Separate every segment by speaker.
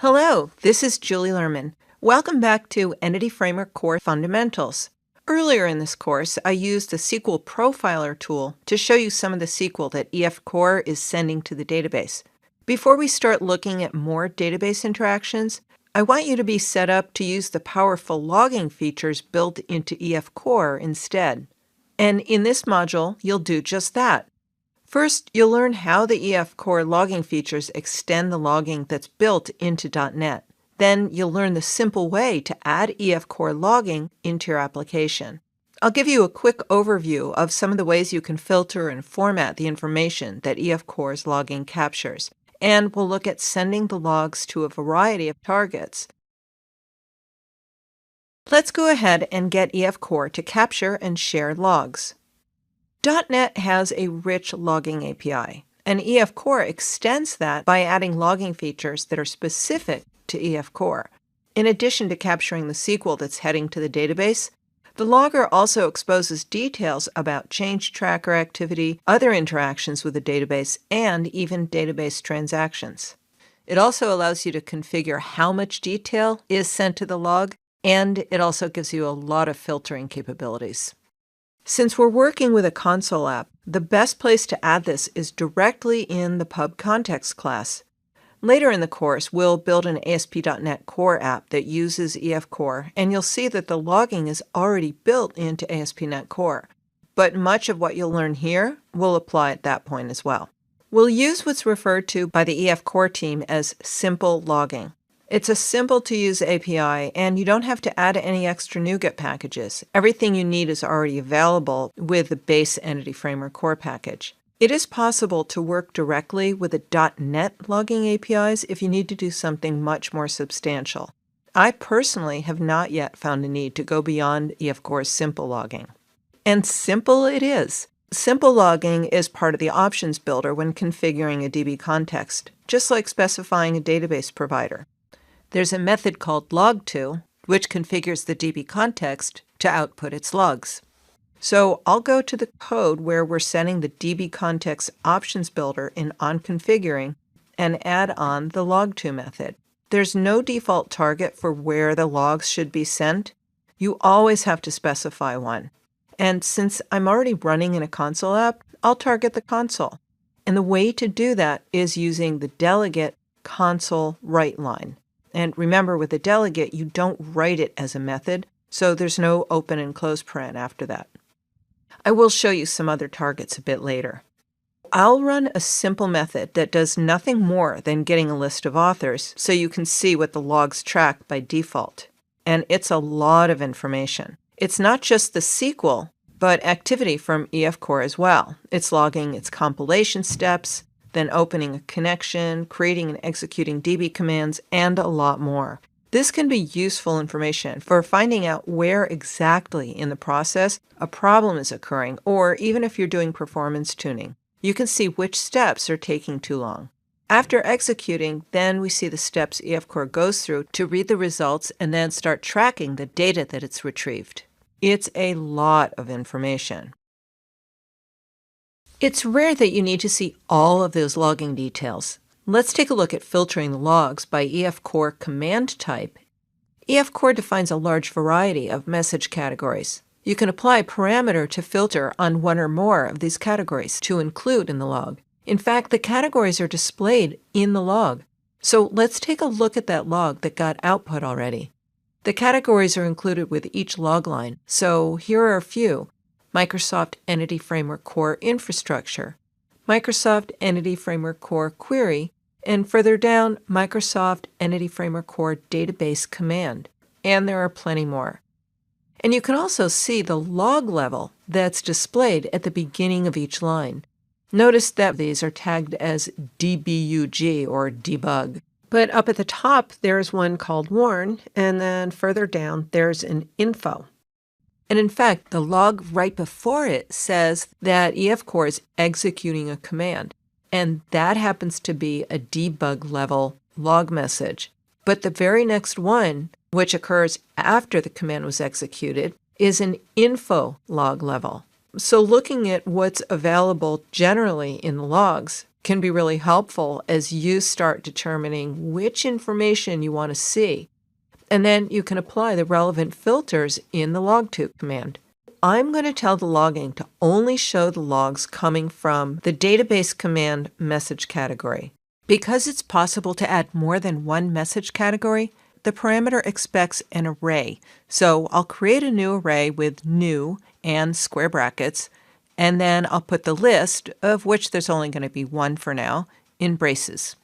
Speaker 1: Hello, this is Julie Lerman. Welcome back to Entity Framework Core Fundamentals. Earlier in this course, I used the SQL Profiler tool to show you some of the SQL that EF Core is sending to the database. Before we start looking at more database interactions, I want you to be set up to use the powerful logging features built into EF Core instead. And in this module, you'll do just that. First, you'll learn how the EF Core logging features extend the logging that's built into .NET. Then you'll learn the simple way to add EF Core logging into your application. I'll give you a quick overview of some of the ways you can filter and format the information that EF Core's logging captures. And we'll look at sending the logs to a variety of targets. Let's go ahead and get EF Core to capture and share logs. .NET has a rich logging API, and EF Core extends that by adding logging features that are specific to EF Core. In addition to capturing the SQL that's heading to the database, the logger also exposes details about change tracker activity, other interactions with the database, and even database transactions. It also allows you to configure how much detail is sent to the log, and it also gives you a lot of filtering capabilities. Since we're working with a console app, the best place to add this is directly in the Pub Context class. Later in the course, we'll build an ASP.NET Core app that uses EF Core, and you'll see that the logging is already built into ASP.NET Core. But much of what you'll learn here will apply at that point as well. We'll use what's referred to by the EF Core team as simple logging. It's a simple-to-use API, and you don't have to add any extra NuGet packages. Everything you need is already available with the base Entity Framework Core package. It is possible to work directly with the .NET logging APIs if you need to do something much more substantial. I personally have not yet found a need to go beyond EF Core's simple logging. And simple it is. Simple logging is part of the options builder when configuring a DB context, just like specifying a database provider. There's a method called log2, which configures the DB context to output its logs. So I'll go to the code where we're setting the DB context options builder in onConfiguring and add on the log2 method. There's no default target for where the logs should be sent. You always have to specify one. And since I'm already running in a console app, I'll target the console. And the way to do that is using the delegate console write line. And remember, with a delegate, you don't write it as a method, so there's no open and close paren after that. I will show you some other targets a bit later. I'll run a simple method that does nothing more than getting a list of authors so you can see what the logs track by default. And it's a lot of information. It's not just the SQL, but activity from EF Core as well. It's logging its compilation steps, then opening a connection, creating and executing DB commands, and a lot more. This can be useful information for finding out where exactly in the process a problem is occurring, or even if you're doing performance tuning. You can see which steps are taking too long. After executing, then we see the steps EF Core goes through to read the results and then start tracking the data that it's retrieved. It's a lot of information. It's rare that you need to see all of those logging details. Let's take a look at filtering the logs by EF Core command type. EF Core defines a large variety of message categories. You can apply a parameter to filter on one or more of these categories to include in the log. In fact, the categories are displayed in the log. So let's take a look at that log that got output already. The categories are included with each log line, so here are a few. Microsoft Entity Framework Core Infrastructure, Microsoft Entity Framework Core Query, and further down, Microsoft Entity Framework Core Database Command. And there are plenty more. And you can also see the log level that's displayed at the beginning of each line. Notice that these are tagged as dbug or debug. But up at the top, there's one called warn, and then further down, there's an info. And in fact, the log right before it says that EF Core is executing a command, and that happens to be a debug level log message. But the very next one, which occurs after the command was executed, is an info log level. So looking at what's available generally in the logs can be really helpful as you start determining which information you want to see. And then you can apply the relevant filters in the log2 command. I'm going to tell the logging to only show the logs coming from the database command message category. Because it's possible to add more than one message category, the parameter expects an array. So I'll create a new array with new and square brackets, and then I'll put the list, of which there's only going to be one for now, in braces.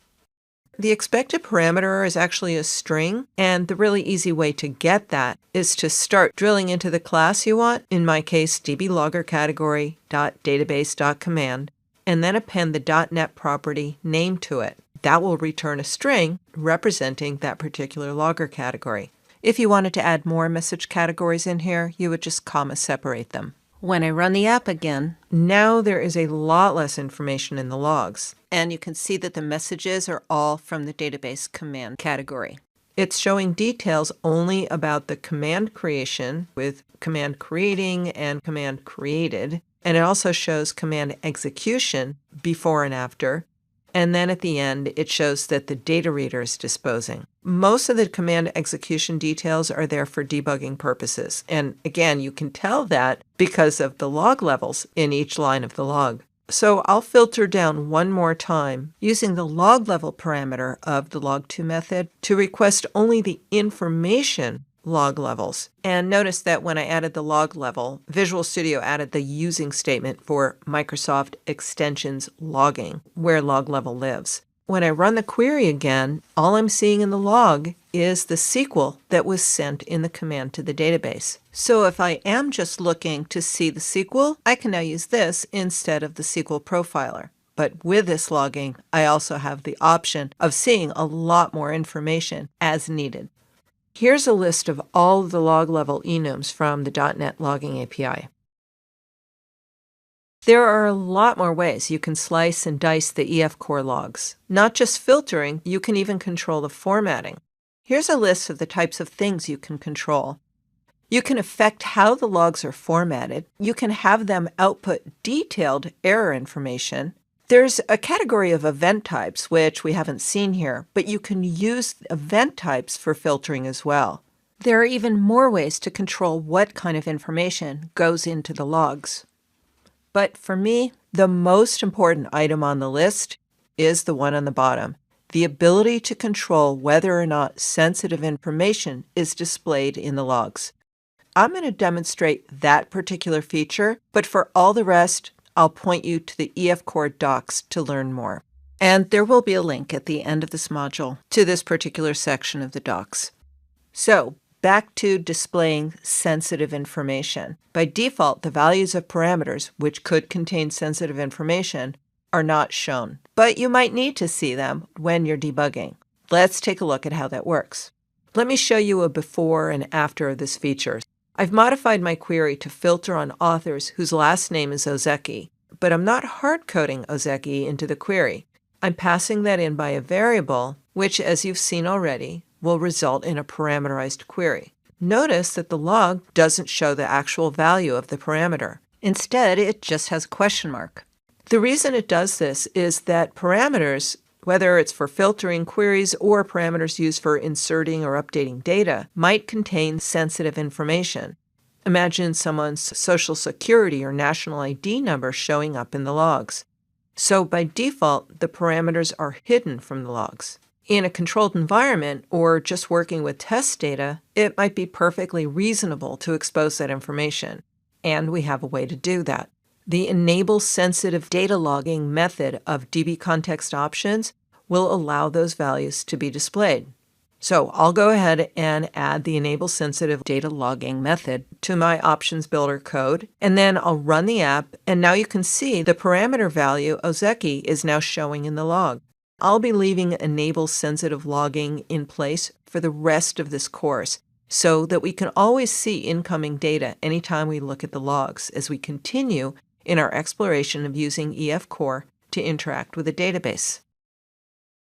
Speaker 1: The expected parameter is actually a string, and the really easy way to get that is to start drilling into the class you want, in my case dbloggercategory.database.command, and then append the .NET property name to it. That will return a string representing that particular logger category. If you wanted to add more message categories in here, you would just comma separate them. When I run the app again, now there is a lot less information in the logs, and you can see that the messages are all from the database command category. It's showing details only about the command creation with command creating and command created, and it also shows command execution before and after. And then at the end, it shows that the data reader is disposing. Most of the command execution details are there for debugging purposes. And again, you can tell that because of the log levels in each line of the log. So I'll filter down one more time using the log level parameter of the log2 method to request only the information log levels. And notice that when I added the log level, Visual Studio added the using statement for Microsoft Extensions logging, where log level lives. When I run the query again, all I'm seeing in the log is the SQL that was sent in the command to the database. So if I am just looking to see the SQL, I can now use this instead of the SQL profiler. But with this logging, I also have the option of seeing a lot more information as needed. Here's a list of all of the log level enums from the .NET Logging API. There are a lot more ways you can slice and dice the EF Core logs. Not just filtering, you can even control the formatting. Here's a list of the types of things you can control. You can affect how the logs are formatted. You can have them output detailed error information. There's a category of event types, which we haven't seen here, but you can use event types for filtering as well. There are even more ways to control what kind of information goes into the logs. But for me, the most important item on the list is the one on the bottom, the ability to control whether or not sensitive information is displayed in the logs. I'm going to demonstrate that particular feature, but for all the rest, I'll point you to the EF Core docs to learn more. And there will be a link at the end of this module to this particular section of the docs. So, back to displaying sensitive information. By default, the values of parameters, which could contain sensitive information, are not shown. But you might need to see them when you're debugging. Let's take a look at how that works. Let me show you a before and after of this feature. I've modified my query to filter on authors whose last name is Ozeki, but I'm not hard-coding Ozeki into the query. I'm passing that in by a variable, which, as you've seen already, will result in a parameterized query. Notice that the log doesn't show the actual value of the parameter. Instead, it just has a question mark. The reason it does this is that parameters, whether it's for filtering queries or parameters used for inserting or updating data, might contain sensitive information. Imagine someone's social security or national ID number showing up in the logs. So by default, the parameters are hidden from the logs. In a controlled environment or just working with test data, it might be perfectly reasonable to expose that information, and we have a way to do that. The Enable Sensitive Data Logging method of DB Context Options will allow those values to be displayed. So I'll go ahead and add the Enable Sensitive Data Logging method to my Options Builder code, and then I'll run the app, and now you can see the parameter value Ozeki is now showing in the log. I'll be leaving Enable Sensitive Logging in place for the rest of this course so that we can always see incoming data anytime we look at the logs as we continue in our exploration of using EF Core to interact with a database.